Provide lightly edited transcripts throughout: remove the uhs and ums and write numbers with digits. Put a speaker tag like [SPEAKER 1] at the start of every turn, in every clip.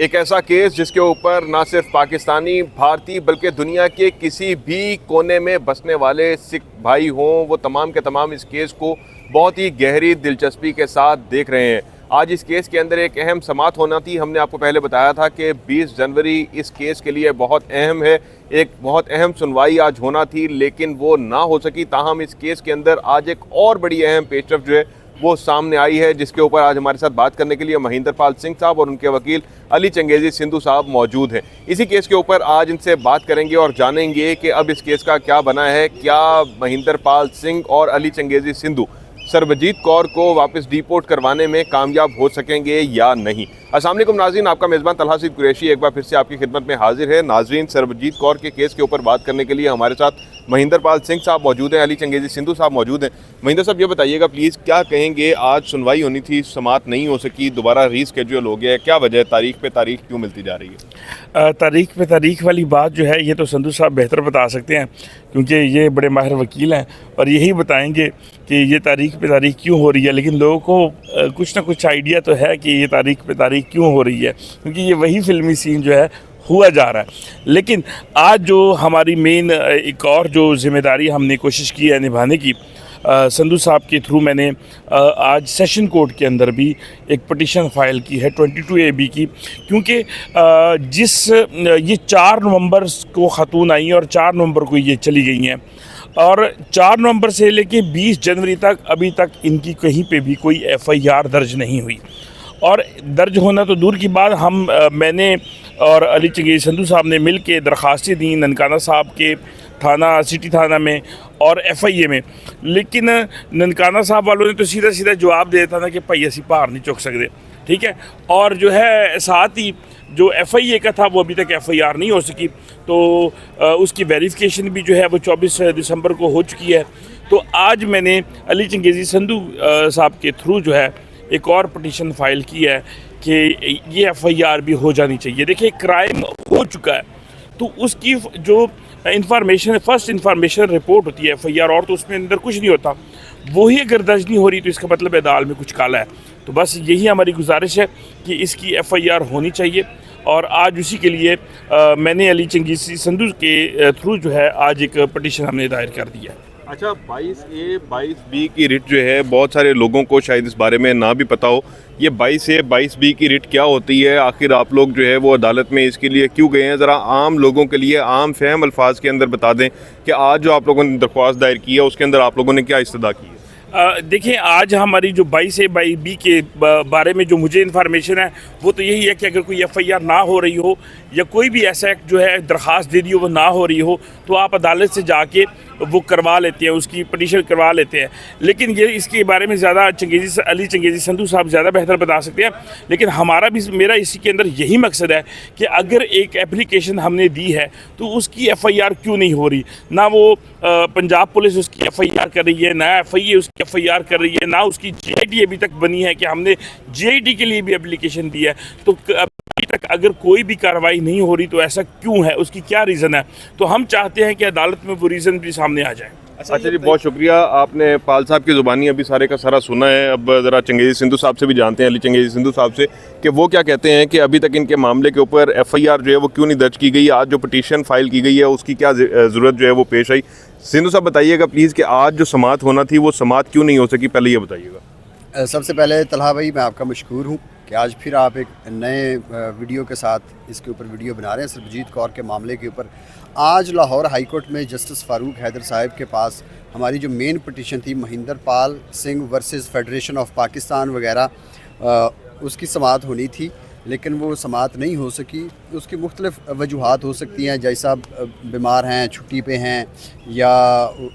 [SPEAKER 1] एक ऐसा केस जिसके ऊपर ना सिर्फ पाकिस्तानी, भारतीय बल्कि दुनिया के किसी भी कोने में बसने वाले सिख भाई हों, वो तमाम के तमाम इस केस को बहुत ही गहरी दिलचस्पी के साथ देख रहे हैं। आज इस केस के अंदर एक अहम समाअत होना थी। हमने आपको पहले बताया था कि 20 जनवरी इस केस के लिए बहुत अहम है। एक बहुत अहम सुनवाई आज होना थी, लेकिन वो ना हो सकी। ताहम इस केस के अंदर आज एक और बड़ी अहम पेशरफ जो है वो सामने आई है, जिसके ऊपर आज हमारे साथ बात करने के लिए महिंदर पाल सिंह साहब और उनके वकील अली चंगेज़ी सिंधु साहब मौजूद हैं। इसी केस के ऊपर आज इनसे बात करेंगे और जानेंगे कि अब इस केस का क्या बना है। क्या महिंदर पाल सिंह और अली चंगेज़ी सिंधु सरबजीत कौर को वापस डिपोर्ट करवाने में कामयाब हो सकेंगे या नहीं। अस्सलाम वालेकुम नाज़रीन, आपका मेज़बान तलहा सिद्दीक कुरैशी एक बार फिर से आपकी खिदमत में हाजिर है। नाज़रीन, सरबजीत कौर के केस के ऊपर बात करने के लिए हमारे साथ महिंदर पाल सिंह साहब मौजूद हैं, अली चंगेज़ी सिंधु साहब मौजूद हैं। महिंदर साहब, ये बताइएगा प्लीज़, क्या कहेंगे, आज सुनवाई होनी थी, समाअत नहीं हो सकी, दोबारा रीस्केड्यूल हो गया है, क्या वजह है? तारीख पे तारीख क्यों मिलती जा रही है?
[SPEAKER 2] तारीख पे तारीख वाली बात जो है ये तो संधू साहब बेहतर बता सकते हैं, क्योंकि ये बड़े माहिर वकील हैं और यही बताएंगे कि ये तारीख पे तारीख क्यों हो रही है। लेकिन लोगों को कुछ ना कुछ आइडिया तो है कि ये तारीख पे तारीख क्यों हो रही है, क्योंकि ये वही फिल्मी सीन जो है हुआ जा रहा है। लेकिन आज जो हमारी मेन एक और जो जिम्मेदारी हमने कोशिश की है निभाने की, संधू साहब के थ्रू मैंने आज सेशन कोर्ट के अंदर भी एक पटिशन फाइल की है 22AB की, क्योंकि ये 4 नवंबर को ख़तून आई और 4 नवंबर को ये चली गई हैं और 4 नवंबर से लेके 20 जनवरी तक अभी तक इनकी कहीं पे भी कोई FIR दर्ज नहीं हुई। और दर्ज होना तो दूर की बात, मैंने और अली चंगेज़ी संधू साहब ने मिल के दरख्वास्तें दी ननकाना साहब के थाना, सिटी थाना में और FIA में। लेकिन ननकाना साहब वालों ने तो सीधा सीधा जवाब दे दिया था ना कि भाई असी भार नहीं चुक सकते, ठीक है। और जो है साथ ही जो FIA का था वो अभी तक FIR नहीं हो सकी, तो उसकी वेरिफिकेशन भी जो है वो 24 दिसंबर को हो चुकी है। तो आज मैंने अली चंगेज़ी संधू साहब के थ्रू जो है एक और पटिशन फाइल की है कि ये FIR भी हो जानी चाहिए। देखिए, क्राइम हो चुका है तो उसकी जो फर्स्ट इंफॉर्मेशन रिपोर्ट होती है FIR, और तो उसमें अंदर कुछ नहीं होता, वही अगर दर्ज नहीं हो रही तो इसका मतलब है दाल में कुछ काला है। तो बस यही हमारी गुजारिश है कि इसकी FIR होनी चाहिए और आज उसी के लिए मैंने अली चंगेज़ी संधू के थ्रू जो है आज एक पटिशन हमने दायर कर दिया है।
[SPEAKER 1] अच्छा, 22A 22B की रिट जो है, बहुत सारे लोगों को शायद इस बारे में ना भी पता हो। ये 22A 22B की रिट क्या होती है, आखिर आप लोग जो है वो अदालत में इसके लिए क्यों गए हैं? ज़रा आम लोगों के लिए आम फहम अल्फाज के अंदर बता दें कि आज जो आप लोगों ने दरख्वास्त दायर की है उसके अंदर आप लोगों ने क्या इस्तदा की है।
[SPEAKER 2] देखिए, आज हमारी जो 22A 22B के बारे में जो मुझे इन्फॉर्मेशन है वो तो यही है कि अगर कोई FIR ना हो रही हो या कोई भी ऐसा एक्ट जो है दरख्वास्त दे दी हो वो ना हो रही हो, तो आप अदालत से जाके वो करवा लेते हैं, उसकी पटिशन करवा लेते हैं। लेकिन ये इसके बारे में ज़्यादा अली चंगेज़ी संधू साहब ज़्यादा बेहतर बता सकते हैं। लेकिन मेरा इसी के अंदर यही मकसद है कि अगर एक एप्लीकेशन हमने दी है तो उसकी FIR क्यों नहीं हो रही। ना वो पंजाब पुलिस उसकी FIR कर रही है, ना FIA उसकी FIR कर रही है, ना उसकी GIT अभी तक बनी है कि हमने GIT के लिए भी एप्लीकेशन दी है। तो अभी तक अगर कोई भी कार्रवाई नहीं हो रही तो ऐसा क्यों है, उसकी क्या रीज़न है? तो हम चाहते हैं कि अदालत में वो रीज़न भी सामने आ जाए।
[SPEAKER 1] अच्छा जी, बहुत शुक्रिया। आपने पाल साहब की ज़ुबानी अभी सारे का सारा सुना है। अब ज़रा चंगेज़ी सिंधु साहब से भी जानते हैं, अली चंगेज़ी सिंधु साहब से, कि वो क्या कहते हैं कि अभी तक इनके मामले के ऊपर FIR जो है वो क्यों नहीं दर्ज की गई। आज जो पटिशन फाइल की गई है उसकी क्या ज़रूरत जो है वो पेश आई। सिंधु साहब, बताइएगा प्लीज़ कि आज जो समाअत होना थी वो समाअत क्यों नहीं हो सकी, पहले ये बताइएगा।
[SPEAKER 3] सबसे पहले तलहा भाई, मैं आपका मशकूर हूँ कि आज फिर आप एक नए वीडियो के साथ इसके ऊपर वीडियो बना रहे हैं सरबजीत कौर के मामले के ऊपर। आज लाहौर हाई कोर्ट में जस्टिस फ़ारूक हैदर साहब के पास हमारी जो मेन पटिशन थी Mahinder Pal Singh versus federation of Pakistan वगैरह, उसकी समाअत होनी थी, लेकिन वो समाअत नहीं हो सकी। उसकी मुख्तलिफ़ वजूहात हो सकती हैं, जैसा बीमार हैं, छुट्टी पे हैं, या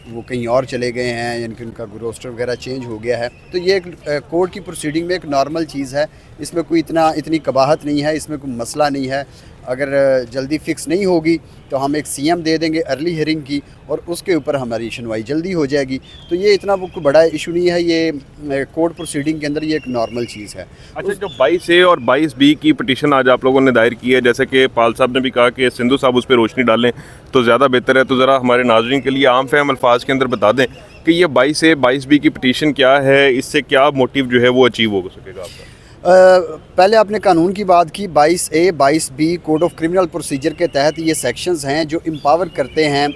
[SPEAKER 3] वो कहीं और चले गए हैं, यानी कि उनका रोस्टर वगैरह चेंज हो गया है। तो ये एक कोर्ट की प्रोसीडिंग में एक नॉर्मल चीज़ है, इसमें कोई इतनी कबाहत नहीं है, इसमें कोई मसला नहीं है। अगर जल्दी फ़िक्स नहीं होगी तो हम एक CM दे देंगे अर्ली हियरिंग की और उसके ऊपर हमारी सुनवाई जल्दी हो जाएगी। तो ये इतना कोई बड़ा इशू नहीं है, ये कोर्ट प्रोसीडिंग के अंदर ये एक नॉर्मल चीज़ है।
[SPEAKER 1] अच्छा, जो 22A और 22B की पटिशन आज आप लोगों ने दायर की है, जैसे कि पाल साहब ने भी कहा कि सिंधु साहब उस पर रोशनी डालें तो ज़्यादा बेहतर है, तो ज़रा हमारे नाज़रीन के लिए आम फहम अल्फाज के अंदर बता दें कि ये 22A 22B की पटिशन क्या है, इससे क्या मोटिव जो है वो अचीव हो सकेगा आपका।
[SPEAKER 3] पहले आपने कानून की बात की। 22A 22B code of criminal procedure के तहत ये सेक्शंस हैं जो एम्पावर करते हैं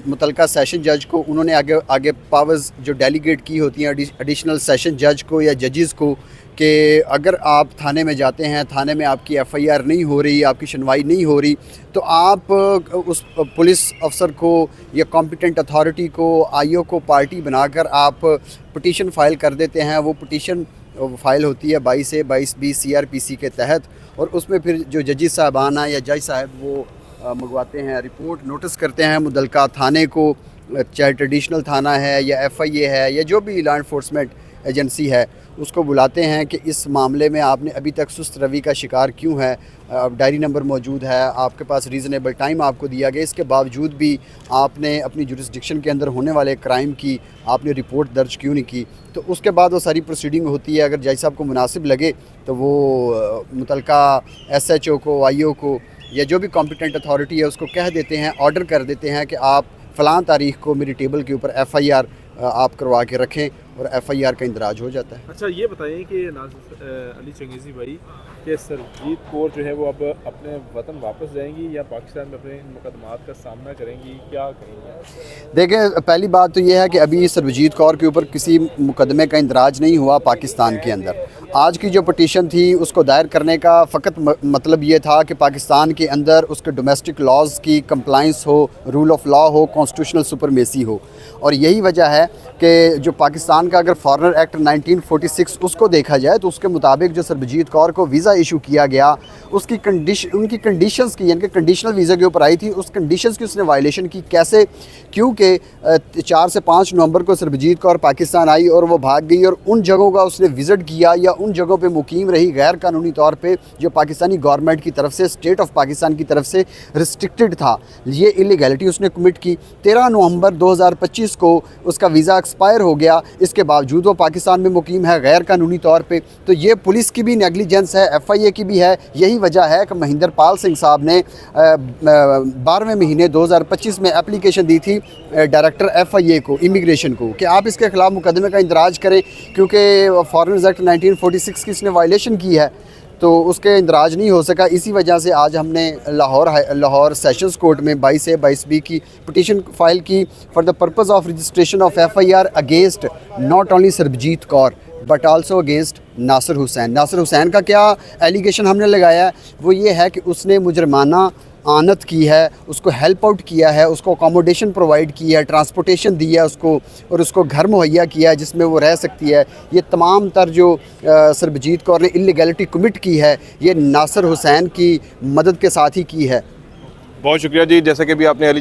[SPEAKER 3] मुतलका सेशन जज को। उन्होंने आगे पावर्स जो डेलीगेट की होती हैं एडिशनल सेशन जज को या जजेस को, कि अगर आप थाने में जाते हैं, थाने में आपकी FIR नहीं हो रही, आपकी सुनवाई नहीं हो रही, तो आप उस पुलिस अफसर को या कॉम्पिटेंट अथॉरिटी को, IO को पार्टी बनाकर आप पटिशन फ़ाइल कर देते हैं। वो पटिशन फ़ाइल होती है 22A 22B CRPC के तहत, और उसमें फिर जो जजेस साहबाना या जज साहब वो मंगवाते हैं, रिपोर्ट नोटिस करते हैं मुतलका थाने को, चाहे ट्रेडिशनल थाना है या FIA है या जो भी लॉ एनफोर्समेंट एजेंसी है, उसको बुलाते हैं कि इस मामले में आपने अभी तक सुस्त रवि का शिकार क्यों है। डायरी नंबर मौजूद है, आपके पास रीज़नेबल टाइम आपको दिया गया, इसके बावजूद भी आपने अपनी जुरिस्डिक्शन के अंदर होने वाले क्राइम की आपने रिपोर्ट दर्ज क्यों नहीं की। तो उसके बाद वो सारी प्रोसीडिंग होती है। अगर जज साहब को मुनासिब लगे तो वो मुतलका SHO को, IO को या जो भी कॉम्पिटेंट अथॉरिटी है उसको कह देते हैं, ऑर्डर कर देते हैं कि आप फ़लाँ तारीख़ को मेरी टेबल के ऊपर FIR आप करवा के रखें, और FIR का इंदराज हो जाता है।
[SPEAKER 4] अच्छा, ये बताइए कि अली चंगेज़ी भाई कि सरबजीत कौर जो है वो अब अपने वतन वापस जाएंगी या पाकिस्तान में अपने मुकदमात का सामना करेंगी, क्या करेंगी?
[SPEAKER 3] देखें, पहली बात तो ये है कि अभी सरबजीत कौर के ऊपर किसी मुकदमे का इंदराज नहीं हुआ पाकिस्तान के अंदर। आज की जो पटिशन थी उसको दायर करने का फ़कत मतलब ये था कि पाकिस्तान के अंदर उसके डोमेस्टिक लॉज़ की कंप्लाइंस हो, रूल ऑफ लॉ हो, कॉन्स्टिट्यूशनल सुपरमेसी हो। और यही वजह है कि जो पाकिस्तान का अगर फॉरेनर एक्ट 1946 उसको देखा जाए तो उसके मुताबिक जो सरबजीत कौर को वीज़ा इशू किया गया, उसकी उनकी कंडीशंस की, यानी कि कंडीशनल वीज़ा के ऊपर आई थी, उस कंडीशंस की उसने वायलेशन की। कैसे? क्योंकि 4 से 5 नवंबर को सरबजीत कौर पाकिस्तान आई और वो भाग गई, और उन जगहों का उसने विज़िट किया या उन जगहों पे मुकीम रही गैर कानूनी तौर पे, जो पाकिस्तानी गवर्नमेंट की तरफ से, स्टेट ऑफ पाकिस्तान की तरफ से रिस्ट्रिक्टेड था। ये इलीगैलिटी उसने कमिट की। 13 नवंबर 2025 को उसका वीज़ा एक्सपायर हो गया, इसके बावजूद वो पाकिस्तान में मुकीम है गैर कानूनी तौर पे। तो ये पुलिस की भी नेगलिजेंस है, FIA की भी है। यही वजह है कि महेंद्र पाल सिंह साहब ने 12वें महीने 2025 में एप्लीकेशन दी थी डायरेक्टर FIA को, इमिग्रेशन को, कि आप इसके ख़िलाफ़ मुकदमे का इंदराज करें, क्योंकि फॉरेनर्स एक्ट 1946 की इसने वायलेशन की है। तो उसके इंदराज नहीं हो सका। इसी वजह से आज हमने लाहौर सेशंस कोर्ट में 22A 22B की पटिशन फ़ाइल की for the purpose of registration of FIR against not only Sarabjit Kaur but also against Nasir Hussain. Nasir Hussain का क्या एलिगेशन हमने लगाया है? वो ये है कि उसने मुजरमाना आनत की है, उसको हेल्प आउट किया है, उसको अकोमोडेशन प्रोवाइड की है, ट्रांसपोर्टेशन दी है उसको, और उसको घर मुहैया किया है जिसमें वो रह सकती है। ये तमाम तर जो सरबजीत कौर ने इलीगैलिटी कमिट की है, ये नासिर हुसैन की मदद के साथ ही की है।
[SPEAKER 1] बहुत शुक्रिया जी। जैसा कि भी आपने अली